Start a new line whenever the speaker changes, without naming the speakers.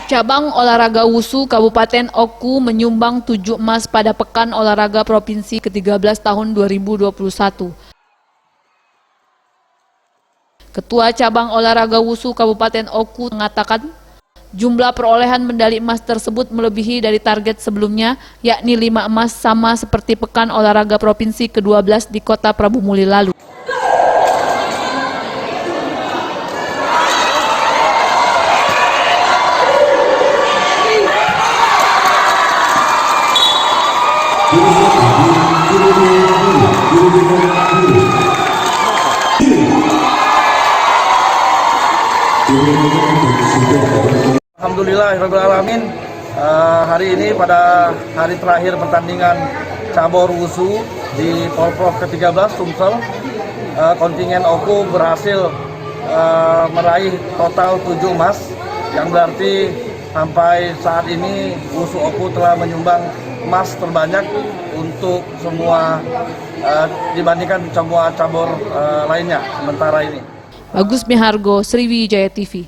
Cabang olahraga Wusu Kabupaten Oku menyumbang 7 emas pada Pekan Olahraga Provinsi ke-13 tahun 2021. Ketua Cabang Olahraga Wusu Kabupaten Oku mengatakan, jumlah perolehan medali emas tersebut melebihi dari target sebelumnya, yakni 5 emas, sama seperti Pekan Olahraga Provinsi ke-12 di Kota Prabu Muli lalu.
Alhamdulillahirrahmanirrahim. Hari ini pada hari terakhir pertandingan cabur wusu di Porprov ke-13 Sumsel, kontingen Oku berhasil meraih total 7 emas, yang berarti sampai saat ini wusu Oku telah menyumbang emas terbanyak untuk semua dibandingkan semua cabur lainnya sementara ini.
Bagus Mihargo, Sriwijaya TV.